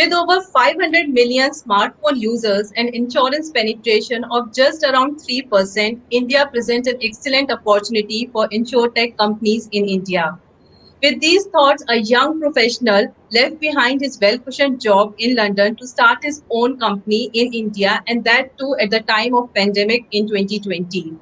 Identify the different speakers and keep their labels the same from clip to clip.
Speaker 1: With over 500 million smartphone users and insurance penetration of just around 3%, India presents an excellent opportunity for insurtech companies in India. With these thoughts, a young professional left behind his well cushioned job in London to start his own company in India, and that too at the time of pandemic in 2020.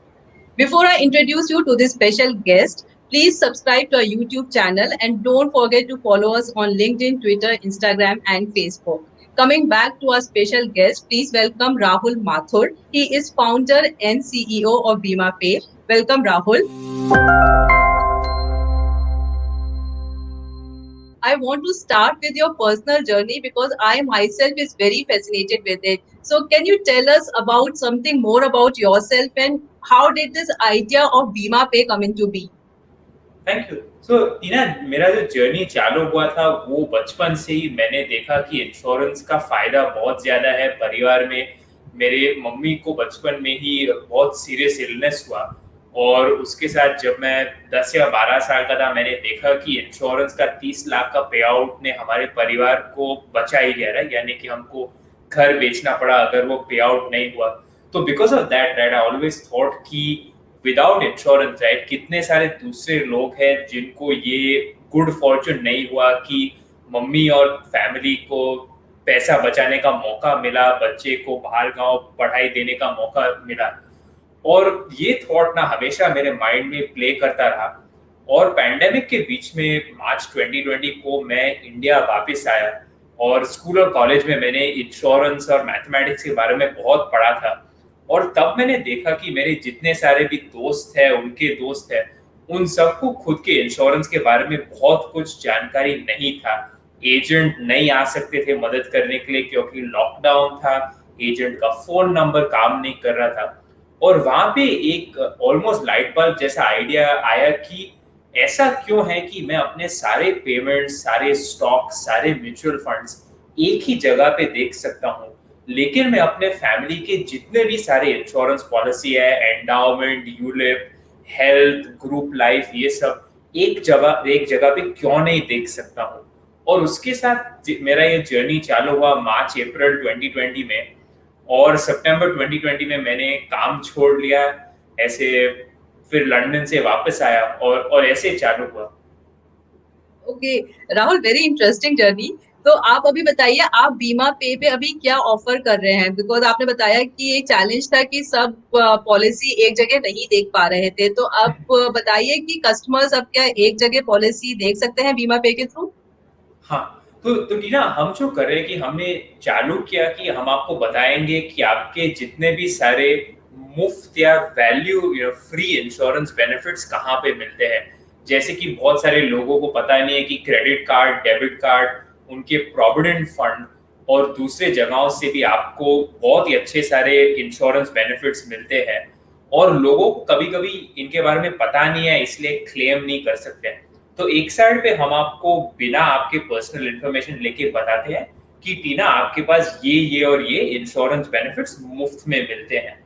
Speaker 1: Before I introduce you to this special guest, please subscribe to our YouTube channel and don't forget to follow us on LinkedIn, Twitter, Instagram, and Facebook. Coming back to our special guest, please welcome Rahul Mathur. He is founder and CEO of Bima Pay. Welcome, Rahul. I want to start with your personal journey because I myself is very fascinated with it. So can you tell us about something more about yourself and how did this idea of Bima Pay come into be?
Speaker 2: Thank you. So Tina, मेरा जो journey चालू हुआ था वो बचपन से ही मैंने देखा कि इंश्योरेंस का फायदा बहुत ज्यादा है परिवार में। मेरे मम्मी को बचपन में ही बहुत सीरियस इलनेस हुआ और उसके साथ जब मैं 10 या 12 साल का था मैंने देखा कि इंश्योरेंस का 30 लाख का पे आउट ने हमारे परिवार को बचा ही लिया है, यानी कि हमको घर बेचना पड़ा अगर वो पे आउट नहीं हुआ। तो because of that right, I always thought कि विदाउट इंश्योरेंस राइट कितने सारे दूसरे लोग हैं जिनको ये गुड फॉर्चून नहीं हुआ कि मम्मी और फैमिली को पैसा बचाने का मौका मिला, बच्चे को बाहर गांव पढ़ाई देने का मौका मिला। और ये थॉट ना हमेशा मेरे माइंड में प्ले करता रहा। और पैंडेमिक के बीच में मार्च 2020 को मैं इंडिया वापस आया और स्कूल और कॉलेज में मैंने इंश्योरेंस और मैथमेटिक्स के बारे में बहुत पढ़ा था। और तब मैंने देखा कि मेरे जितने सारे भी दोस्त हैं, उनके दोस्त हैं, उन सबको खुद के इंश्योरेंस के बारे में बहुत कुछ जानकारी नहीं था। एजेंट नहीं आ सकते थे मदद करने के लिए क्योंकि लॉकडाउन था, एजेंट का फोन नंबर काम नहीं कर रहा था। और वहां पे एक ऑलमोस्ट लाइट बल्ब जैसा आइडिया आया कि ऐसा क्यों है कि मैं अपने सारे पेमेंट्स, सारे स्टॉक, सारे म्यूचुअल फंड्स एक ही जगह पे देख सकता हूँ, लेकिन मैं अपने फैमिली के जितने भी सारे इंश्योरेंस पॉलिसी है, endowment, ULIP, health, group life, ये सब एक जगह पे क्यों नहीं देख सकता हूँ। और उसके साथ मेरा ये जर्नी चालू हुआ मार्च अप्रैल 2020 में। और सितंबर 2020 में मैंने काम छोड़ लिया ऐसे, फिर लंदन से वापस आया और ऐसे चालू हुआ।
Speaker 1: Okay, Rahul, very interesting journey. तो आप अभी बताइए, आप बीमा पे पे अभी क्या ऑफर कर रहे हैं? बिकॉज आपने बताया कि एक चैलेंज था कि सब पॉलिसी एक जगह नहीं देख पा रहे थे, तो आप बताइए कि कस्टमर्स अब क्या एक जगह पॉलिसी देख सकते हैं बीमा पे के थ्रू?
Speaker 2: हाँ, तो टीना, हम जो कर रहे हैं कि हमने चालू किया कि हम आपको बताएंगे कि आपके जितने भी सारे मुफ्त या वैल्यू फ्री इंश्योरेंस बेनिफिट्स कहाँ पे मिलते हैं। जैसे कि बहुत सारे लोगों को पता नहीं है कि क्रेडिट कार्ड, डेबिट कार्ड, उनके प्रोविडेंट फंड और दूसरे जगहों से भी आपको बहुत ही अच्छे सारे इंश्योरेंस बेनिफिट्स मिलते हैं। और लोगों को कभी कभी इनके बारे में पता नहीं है, इसलिए क्लेम नहीं कर सकते हैं। तो एक साइड पे हम आपको बिना आपके पर्सनल इंफॉर्मेशन लेके बताते हैं कि टीना, आपके पास ये और ये इंश्योरेंस बेनिफिट्स मुफ्त में मिलते हैं।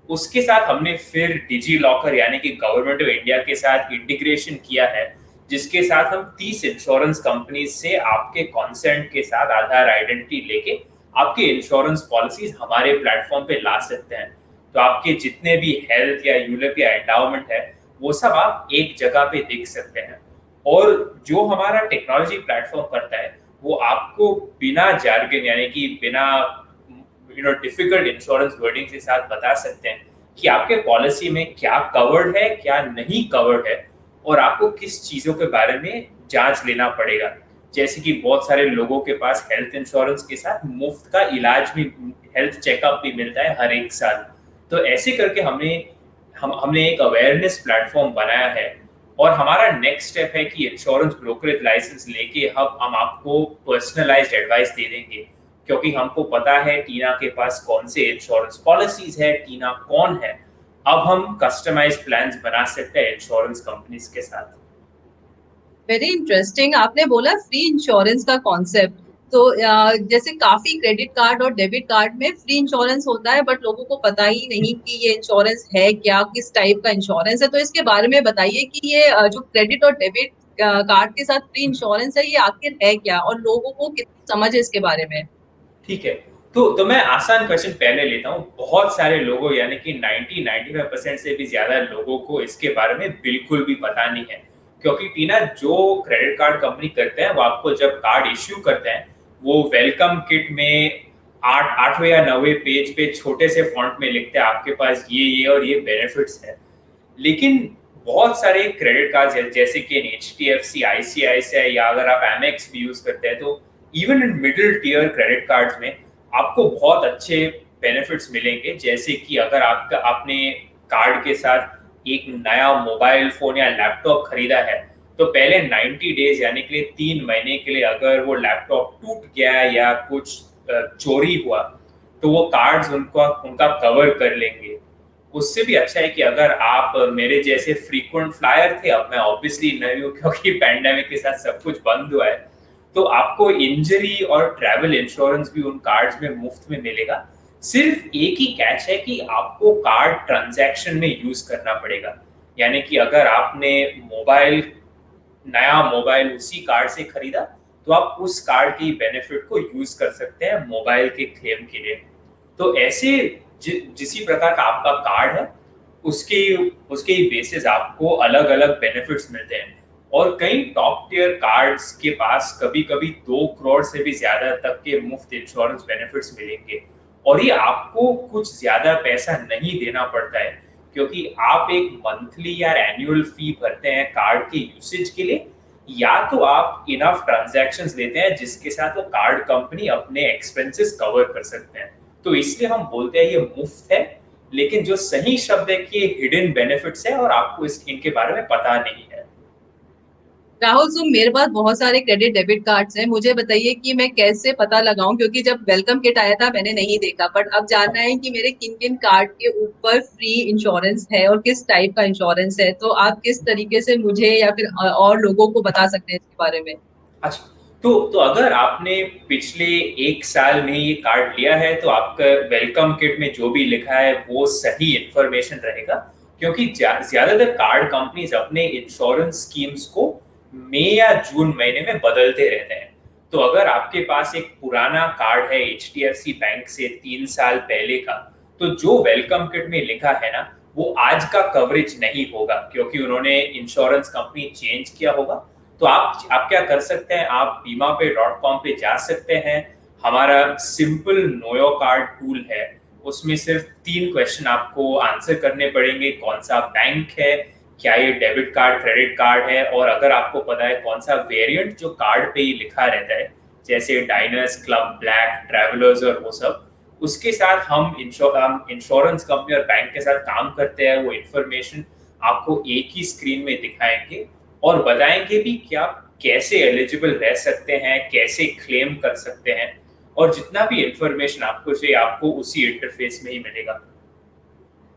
Speaker 2: उसके साथ हमने फिर डिजी लॉकर यानी कि गवर्नमेंट ऑफ इंडिया के साथ इंटीग्रेशन किया है, जिसके साथ हम 30 इंश्योरेंस कंपनी से आपके कॉन्सेंट के साथ आधार आइडेंटिटी लेके आपके इंश्योरेंस पॉलिसीज हमारे प्लेटफॉर्म पे ला सकते हैं। तो आपके जितने भी हेल्थ या यूलिप या एंडाउमेंट है वो सब आप एक जगह पे देख सकते हैं। और जो हमारा टेक्नोलॉजी प्लेटफॉर्म करता है वो आपको बिना जार्गन यानी कि बिना डिफिकल्ट इंश्योरेंस वर्डिंग के साथ बता सकते हैं कि आपके पॉलिसी में क्या कवर्ड है, क्या नहीं कवर्ड है, और आपको किस चीजों के बारे में जांच लेना पड़ेगा। जैसे कि बहुत सारे लोगों के पास हेल्थ इंश्योरेंस के साथ मुफ्त का इलाज भी, हेल्थ चेकअप भी मिलता है हर एक साल। तो ऐसे करके हमने एक अवेयरनेस प्लेटफॉर्म बनाया है। और हमारा नेक्स्ट स्टेप है कि इंश्योरेंस ब्रोकरेज लाइसेंस लेके हम आपको पर्सनलाइज्ड एडवाइस दे देंगे, क्योंकि हमको पता है टीना के पास कौन से इंश्योरेंस पॉलिसीज है, टीना कौन है। अब हम कस्टमाइज्ड प्लान्स बना सकते हैं इंश्योरेंस कंपनीज के साथ।
Speaker 1: Very interesting. आपने बोला फ्री इंश्योरेंस का कॉन्सेप्ट, तो जैसे काफी क्रेडिट कार्ड और डेबिट कार्ड में फ्री इंश्योरेंस होता है, बट लोगों को पता ही नहीं कि ये इंश्योरेंस है क्या, किस टाइप का इंश्योरेंस है। तो इसके बारे में बताइए कि ये जो क्रेडिट और डेबिट कार्ड के साथ फ्री इंश्योरेंस है, ये आखिर है क्या और लोगों को कितनी समझ है इसके बारे में?
Speaker 2: ठीक है। तो मैं आसान क्वेश्चन पहले लेता हूँ। बहुत सारे लोगों यानी कि 90-95% से भी ज्यादा लोगों को इसके बारे में बिल्कुल भी पता नहीं है। क्योंकि टीना, जो क्रेडिट कार्ड कंपनी करते हैं वो आपको जब कार्ड इश्यू करते हैं, वो वेलकम किट में 8वें या 9वें पेज पे छोटे से फॉन्ट में लिखते हैं आपके पास ये और ये बेनिफिट्स है। लेकिन बहुत सारे क्रेडिट कार्ड जैसे कि HDFC, ICICI या अगर आप Amex भी यूज करते हैं, तो even in middle tier credit cards में आपको बहुत अच्छे बेनिफिट्स मिलेंगे। जैसे कि अगर आपने कार्ड के साथ एक नया मोबाइल फोन या लैपटॉप खरीदा है, तो पहले 90 डेज यानी कि 3 महीने के लिए अगर वो लैपटॉप टूट गया या कुछ चोरी हुआ, तो वो कार्ड्स उनका कवर कर लेंगे। उससे भी अच्छा है कि अगर आप मेरे जैसे फ्रीक्वेंट फ्लायर थे, अब मैं ऑब्वियसली नहीं हूँ क्योंकि पैंडेमिक के साथ सब कुछ बंद हुआ है, तो आपको इंजरी और ट्रैवल इंश्योरेंस भी उन कार्ड्स में मुफ्त में मिलेगा। सिर्फ एक ही कैच है कि आपको कार्ड ट्रांजैक्शन में यूज करना पड़ेगा। यानी कि अगर आपने नया मोबाइल उसी कार्ड से खरीदा, तो आप उस कार्ड की बेनिफिट को यूज कर सकते हैं मोबाइल के क्लेम के लिए। तो ऐसे जिसी प्रकार का आपका कार्ड है, उसके उसके ही बेसिस आपको अलग अलग बेनिफिट्स मिलते हैं। और कई टॉप टियर कार्ड्स के पास कभी कभी 2 करोड़ से भी ज्यादा तक के मुफ्त इंश्योरेंस बेनिफिट्स मिलेंगे। और ये आपको कुछ ज्यादा पैसा नहीं देना पड़ता है, क्योंकि आप एक मंथली या एनुअल फी भरते हैं कार्ड के यूसेज के लिए, या तो आप इनफ ट्रांजैक्शंस लेते हैं जिसके साथ वो कार्ड कंपनी अपने एक्सपेंसेस कवर कर सकते हैं। तो इसलिए हम बोलते हैं ये मुफ्त है, लेकिन जो सही शब्द है कि हिडन बेनिफिट्स है और आपको इनके बारे में पता नहीं है।
Speaker 1: राहुल, तो मेरे पास बहुत सारे क्रेडिट डेबिट कार्ड्स हैं, मुझे बताइए कि मैं कैसे पता लगाऊं, क्योंकि जब वेलकम किट आया था मैंने नहीं देखा, बट अब जानना है कि मेरे किन किन कार्ड के ऊपर फ्री इंश्योरेंस है और किस टाइप का इंश्योरेंस है। तो आप किस तरीके से मुझे या फिर और लोगों को बता सकते हैं इसके बारे में?
Speaker 2: अच्छा, तो अगर आपने पिछले 1 साल में ये कार्ड लिया है, तो आपका वेलकम किट में जो भी लिखा है वो सही इंफॉर्मेशन रहेगा। क्योंकि ज्यादातर कार्ड कंपनीज अपने इंश्योरेंस स्कीम्स को मई या जून महीने में बदलते रहते हैं। तो अगर आपके पास एक पुराना कार्ड है HDFC बैंक से 3 साल पहले का, तो जो वेलकम किट में लिखा है ना, वो आज का कवरेज नहीं होगा, क्योंकि उन्होंने इंश्योरेंस कंपनी चेंज किया होगा। तो आप क्या कर सकते हैं, आप बीमापे.com पे जा सकते हैं। हमारा simple know your card tool है, उसमें सिर्फ 3 क्वेश्चन आपको आंसर करने पड़ेंगे। कौन सा बैंक है, क्या ये डेबिट कार्ड क्रेडिट कार्ड है, और अगर आपको पता है कौन सा वेरिएंट जो कार्ड पे ही लिखा रहता है, जैसे डाइनर्स, क्लब, ब्लैक, ट्रैवलर्स और वो सब, उसके साथ हम इंश्योरेंस कंपनी और बैंक के साथ काम करते हैं। वो इंफॉर्मेशन आपको एक ही स्क्रीन में दिखाएंगे और बताएंगे भी कि आप कैसे एलिजिबल रह सकते हैं, कैसे क्लेम कर सकते हैं, और जितना भी इंफॉर्मेशन आपको चाहिए आपको उसी इंटरफेस में ही मिलेगा।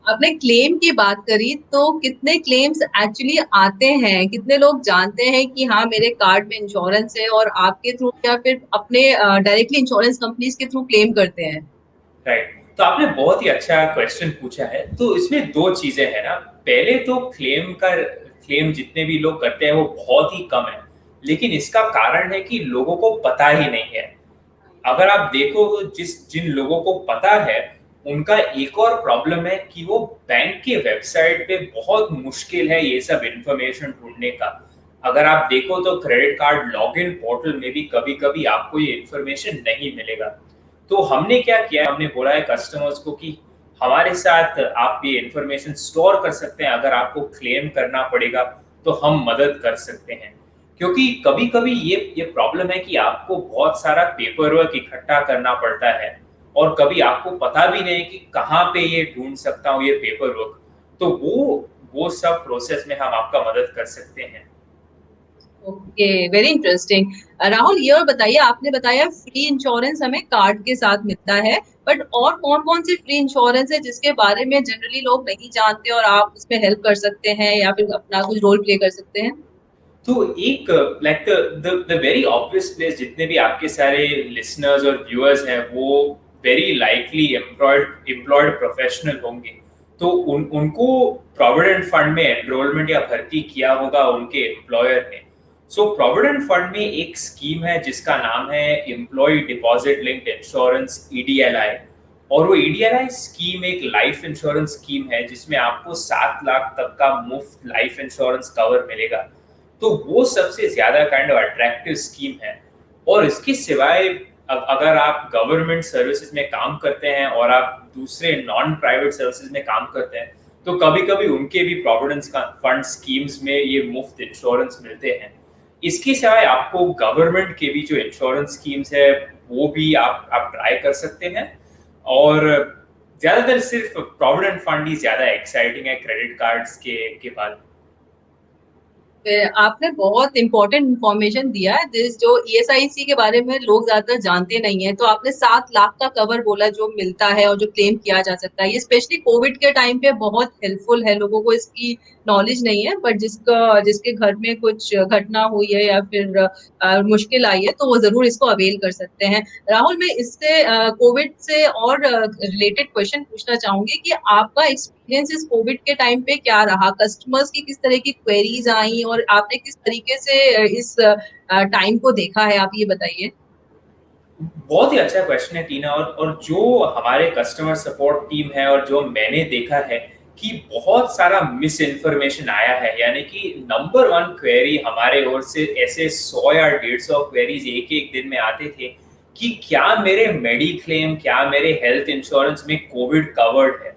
Speaker 1: आपने क्लेम की बात करी, तो कितने क्लेम्स एक्चुअली आते हैं, कितने लोग जानते हैं कि हाँ मेरे कार्ड में इंश्योरेंस है और आपके थ्रू या फिर अपने डायरेक्टली इंश्योरेंस कंपनीज के थ्रू क्लेम करते हैं?
Speaker 2: राइट, तो आपने बहुत ही अच्छा क्वेश्चन पूछा है। तो इसमें 2 चीजें हैं ना। पहले तो क्लेम जितने भी लोग करते हैं वो बहुत ही कम है, लेकिन इसका कारण है कि लोगों को पता ही नहीं है। अगर आप देखो, जिन लोगों को पता है उनका एक और प्रॉब्लम है कि वो बैंक के वेबसाइट पे बहुत मुश्किल है ये सब इंफॉर्मेशन ढूंढने का। अगर आप देखो तो क्रेडिट कार्ड लॉगिन पोर्टल में भी कभी कभी आपको ये इंफॉर्मेशन नहीं मिलेगा। तो हमने क्या किया, हमने बोला है कस्टमर्स को कि हमारे साथ आप ये इंफॉर्मेशन स्टोर कर सकते हैं, अगर आपको क्लेम करना पड़ेगा तो हम मदद कर सकते हैं। क्योंकि कभी कभी ये प्रॉब्लम है कि आपको बहुत सारा पेपर वर्क इकट्ठा करना पड़ता है, और कभी आपको पता भी नहीं कि कहाँ पे ये ढूंढ सकता हूँ ये पेपर वर्क। तो वो सब प्रोसेस में हम आपका मदद कर सकते हैं।
Speaker 1: Okay, very interesting. राहुल, ये और बताइए, आपने बताया फ्री इंश्योरेंस हमें कार्ड के साथ मिलता है, बट और कौन कौन सी फ्री इंश्योरेंस है जिसके बारे में जनरली लोग नहीं जानते और आप उसमें हेल्प कर सकते हैं या फिर अपना कुछ रोल प्ले कर सकते हैं?
Speaker 2: तो एक like the very obvious place, जितने भी आपके सारे लिसनर्स और व्यूअर्स हैं वो वेरी लाइकली एम्प्लॉयड प्रोफेशनल होंगे। तो उनको प्रोविडेंट फंड में एनरोलमेंट या भर्ती किया होगा उनके एम्प्लॉयर ने। सो प्रोविडेंट फंड में एक स्कीम है जिसका नाम है एम्प्लॉय डिपॉजिट लिंक्ड इंश्योरेंस, ईडीएलआई। और वो ईडीएलआई स्कीम एक लाइफ इंश्योरेंस स्कीम है जिसमें आपको 7 लाख तक का मुफ्त लाइफ इंश्योरेंस कवर मिलेगा। तो वो सबसे ज्यादा काइंड ऑफ अट्रैक्टिव स्कीम है। और इसके सिवाय अगर आप गवर्नमेंट सर्विसेज में काम करते हैं और आप दूसरे नॉन प्राइवेट सर्विसेज में काम करते हैं, तो कभी कभी उनके भी प्रोविडेंस फंड स्कीम्स में ये मुफ्त इंश्योरेंस मिलते हैं। इसके सिवाय आपको गवर्नमेंट के भी जो इंश्योरेंस स्कीम्स है वो भी आप ट्राई कर सकते हैं। और ज्यादातर सिर्फ प्रोविडेंट फंड ही ज्यादा एक्साइटिंग है क्रेडिट कार्ड्स के बाद।
Speaker 1: आपने बहुत इंपॉर्टेंट इंफॉर्मेशन दिया है। दिस जो ईएसआईसी के बारे में लोग ज्यादातर जानते नहीं है। तो आपने 7 लाख का कवर बोला जो मिलता है और जो क्लेम किया जा सकता है, ये स्पेशली कोविड के टाइम पे बहुत हेल्पफुल है। लोगों को इसकी नॉलेज नहीं है, बट जिसके घर में कुछ घटना हुई है या फिर मुश्किल आई है तो वो जरूर इसको अवेल कर सकते हैं। राहुल, मैं इससे कोविड से और रिलेटेड क्वेश्चन पूछना चाहूंगी कि आपका एक्सपीरियंस इस कोविड के टाइम पे क्या रहा? कस्टमर्स की किस तरह की क्वेरीज आई और आपने किस तरीके से इस टाइम को देखा है, आप ये बताइए।
Speaker 2: बहुत ही अच्छा क्वेश्चन है टीना। और जो हमारे कस्टमर सपोर्ट टीम है और जो मैंने देखा है कि बहुत सारा मिस इन्फॉर्मेशन आया है। यानी कि नंबर वन क्वेरी हमारे ओर से ऐसे 100 या 150 क्वेरीज एक एक दिन में आते थे कि क्या मेरे मेडिक्लेम, क्या मेरे हेल्थ इंश्योरेंस में कोविड कवर्ड है।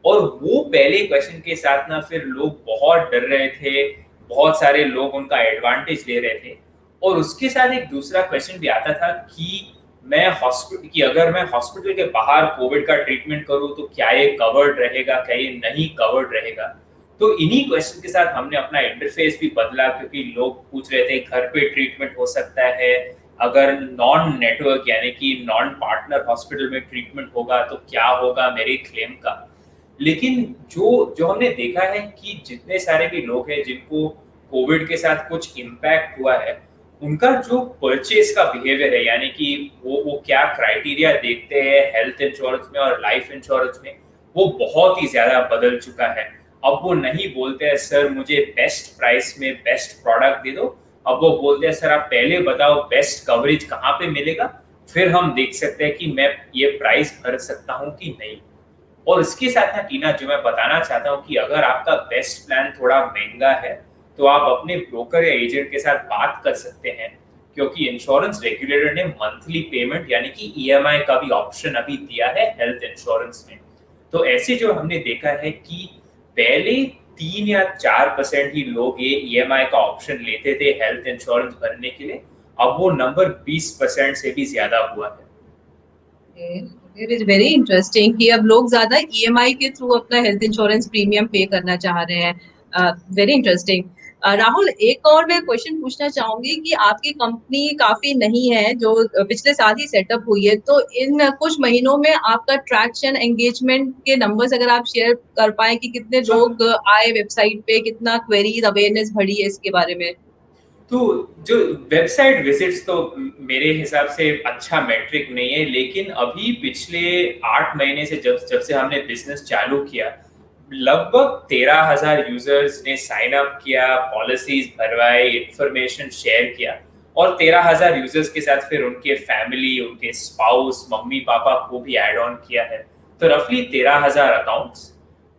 Speaker 2: और वो पहले क्वेश्चन के साथ ना फिर लोग बहुत डर रहे थे, बहुत सारे लोग उनका एडवांटेज ले रहे थे। और उसके साथ एक दूसरा क्वेश्चन भी आता था कि अगर मैं हॉस्पिटल के बाहर कोविड का ट्रीटमेंट करूं तो क्या ये कवर्ड रहेगा, क्या ये नहीं कवर्ड रहेगा। तो इन्हीं क्वेश्चन के साथ हमने अपना इंटरफेस भी बदला, क्योंकि लोग पूछ रहे थे घर पे ट्रीटमेंट हो सकता है, अगर नॉन नेटवर्क यानी कि नॉन पार्टनर हॉस्पिटल में ट्रीटमेंट होगा तो क्या होगा मेरे क्लेम का। लेकिन जो जो हमने देखा है कि जितने सारे भी लोग हैं जिनको कोविड के साथ कुछ इम्पैक्ट हुआ है, उनका जो परचेज का बिहेवियर है, यानी कि वो क्या क्राइटेरिया देखते हैं हेल्थ इंश्योरेंस में और लाइफ इंश्योरेंस में, वो बहुत ही ज्यादा बदल चुका है। अब वो नहीं बोलते हैं सर मुझे बेस्ट प्राइस में बेस्ट प्रोडक्ट दे दो। अब वो बोलते हैं सर आप पहले बताओ बेस्ट कवरेज कहाँ पे मिलेगा, फिर हम देख सकते हैं कि मैं ये प्राइस भर सकता हूँ कि नहीं। और इसके साथ ना टीना, जो मैं बताना चाहता हूँ कि अगर आपका बेस्ट प्लान थोड़ा महंगा है तो आप अपने ब्रोकर या एजेंट के साथ बात कर सकते हैं, क्योंकि इंश्योरेंस रेगुलेटर ने मंथली पेमेंट यानी कि ईएमआई का भी ऑप्शन अभी दिया है हेल्थ इंश्योरेंस में। तो ऐसे जो हमने देखा है कि पहले 3 या 4% ही लोग ये ईएमआई का ऑप्शन लेते थे हेल्थ इंश्योरेंस भरने के लिए, अब वो नंबर 20% से भी ज्यादा हुआ है।
Speaker 1: इट इज वेरी इंटरेस्टिंग कि अब लोग ज्यादा ईएमआई के थ्रू अपना हेल्थ इंश्योरेंस प्रीमियम पे करना चाह रहे हैं। Very interesting. राहुल, एक और मैं क्वेश्चन पूछना चाहूंगी कि आपकी कंपनी काफी नई है, जो पिछले साल ही सेटअप हुई है, तो इन कुछ महीनों में आपका ट्रैक्शन, एंगेजमेंट के नंबर्स अगर आप शेयर कर पाए कि कितने लोग आए वेबसाइट पे, कितना क्वेरीज, अवेयरनेस बढ़ी है इसके बारे में।
Speaker 2: तो जो वेबसाइट विजिट्स तो मेरे हिसाब से अच्छा मैट्रिक नहीं है, लेकिन अभी पिछले 8 महीने से जब जब से हमने बिजनेस चालू किया, लगभग 13,000 यूजर्स ने साइन अप किया, पॉलिसीज भरवाए, इंफॉर्मेशन शेयर किया। और 13,000 यूजर्स के साथ फिर उनके फैमिली, उनके स्पाउस, मम्मी पापा को भी ऐड ऑन किया है। तो रफली 13,000 अकाउंट्स।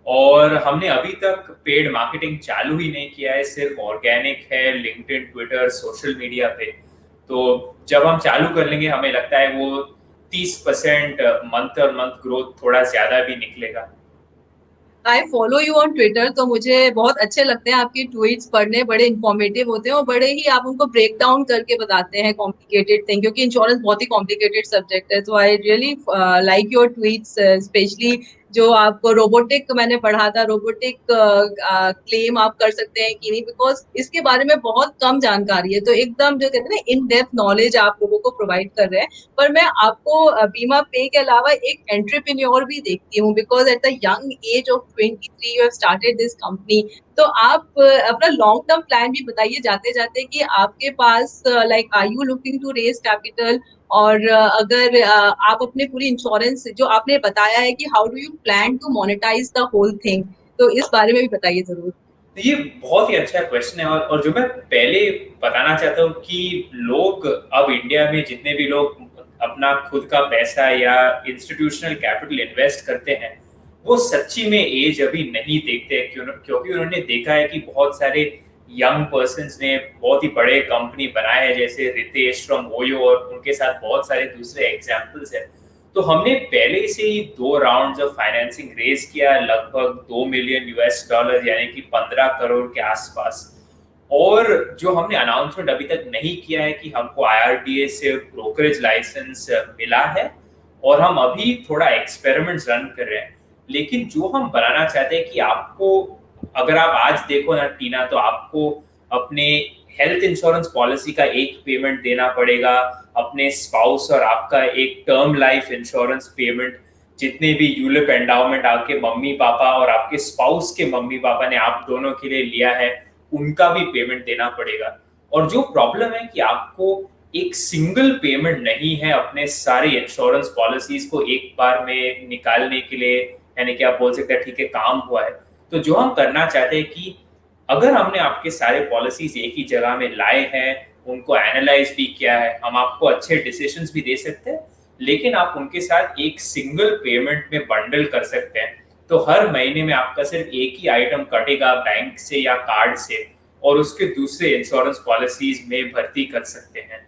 Speaker 2: और हमने अभी तक पेड मार्केटिंग चालू ही नहीं किया है, सिर्फ ऑर्गेनिक है, लिंक्डइन, ट्विटर, सोशल मीडिया पे। तो जब हम चालू कर लेंगे हमें लगता है वो 30% मंथ और मंथ ग्रोथ थोड़ा ज्यादा भी निकलेगा।
Speaker 1: I follow you on Twitter, तो मुझे बहुत अच्छे लगते हैं आपके ट्वीट्स पढ़ने, बड़े इंफॉर्मेटिव होते हैं और बड़े ही आप उनको ब्रेक डाउन करके बताते हैं कॉम्प्लिकेटेड थिंग, क्योंकि इंश्योरेंस बहुत ही कॉम्प्लिकेटेड सब्जेक्ट है। तो I really like your tweets, specially जो आपको रोबोटिक, मैंने पढ़ा था रोबोटिक क्लेम आप कर सकते हैं कि नहीं, बिकॉज इसके बारे में बहुत कम जानकारी है। तो एकदम जो कहते हैं ना इन डेप्थ नॉलेज आप लोगों को प्रोवाइड कर रहे हैं। पर मैं आपको बीमा पे के अलावा एक एंटरप्रेन्योर भी देखती हूँ, because at the young age of 23 you have started this company. तो आप अपना लॉन्ग टर्म प्लान भी बताइए जाते जाते कि आपके पास like are you looking to raise capital, और अगर आप अपने पूरी इंश्योरेंस जो आपने बताया है कि how do you plan to monetize the whole thing, तो इस बारे में भी बताइए जरूर।
Speaker 2: ये बहुत ही अच्छा क्वेश्चन है, और जो मैं पहले बताना चाहता हूँ कि लोग अब इंडिया में जितने भी लोग अपना खुद का पैसा या इंस्टीट्यूशनल कैपिटल इन्वेस्ट करते हैं, वो सच्ची में एज अभी नहीं देखते, क्योंकि उन्होंने देखा है कि बहुत सारे यंग पर्सन्स ने बहुत ही बड़े कंपनी बनाए हैं, जैसे रितेश फ्रॉम ओयो, और उनके साथ बहुत सारे दूसरे एग्जाम्पल्स हैं। तो हमने पहले से ही 2 राउंड्स ऑफ फाइनेंसिंग रेज किया, लगभग 2 मिलियन यूएस डॉलर, यानी कि 15 करोड़ के आसपास। और जो हमने अनाउंसमेंट अभी तक नहीं किया है कि हमको आईआरडीए से ब्रोकरेज लाइसेंस मिला है, और हम अभी थोड़ा एक्सपेरिमेंट्स रन कर रहे हैं। लेकिन जो हम बनाना चाहते हैं कि आपको, अगर आप आज देखो ना टीना, तो आपको अपने हेल्थ इंश्योरेंस पॉलिसी का एक पेमेंट देना पड़ेगा, अपने स्पाउस और आपका एक टर्म लाइफ इंश्योरेंस पेमेंट, जितने भी यूलिप एंडाउमेंट आपके मम्मी पापा और आपके स्पाउस के मम्मी पापा ने आप दोनों के लिए लिया है, उनका भी पेमेंट देना पड़ेगा। और जो प्रॉब्लम है कि आपको एक सिंगल पेमेंट नहीं है अपने सारे इंश्योरेंस पॉलिसीज को एक बार में निकालने के लिए, यानी कि आप बोल सकते हैं ठीक है काम हुआ है। तो जो हम करना चाहते हैं कि अगर हमने आपके सारे पॉलिसीज एक ही जगह में लाए हैं, उनको एनालाइज भी किया है, हम आपको अच्छे डिसीजंस भी दे सकते हैं, लेकिन आप उनके साथ एक सिंगल पेमेंट में बंडल कर सकते हैं। तो हर महीने में आपका सिर्फ एक ही आइटम कटेगा बैंक से या कार्ड से, और उसके दूसरे इंश्योरेंस पॉलिसीज में भर्ती कर सकते हैं।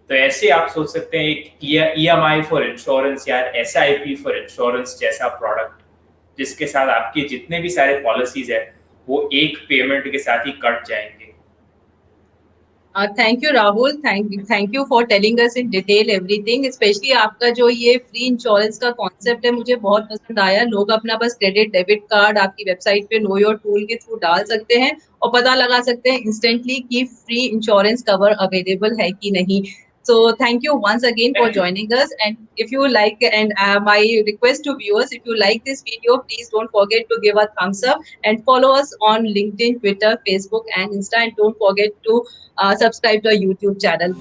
Speaker 2: तो ऐसे आप सोच सकते हैं एक ईएमआई फॉर इंश्योरेंस या एसआईपी फॉर इंश्योरेंस जैसा प्रोडक्ट, जिसके साथ आपके जितने भी सारे पॉलिसीज है वो एक पेमेंट के साथ ही कट जाएंगे।
Speaker 1: Thank you Rahul, thank you for telling us in detail everything. Specially आपका जो ये फ्री इंश्योरेंस का कॉन्सेप्ट है मुझे बहुत पसंद आया। लोग अपना बस क्रेडिट डेबिट कार्ड आपकी वेबसाइट पे नो योर टूल के थ्रू डाल सकते हैं और पता लगा सकते हैं इंस्टेंटली कि फ्री इंश्योरेंस कवर अवेलेबल है कि नहीं। So thank you once again for
Speaker 2: thank you.
Speaker 1: joining us. And if you like, and my request to viewers, if you like this video, please don't forget to give a thumbs up and follow us on LinkedIn, Twitter, Facebook, and Insta. And don't forget to subscribe to our YouTube channel.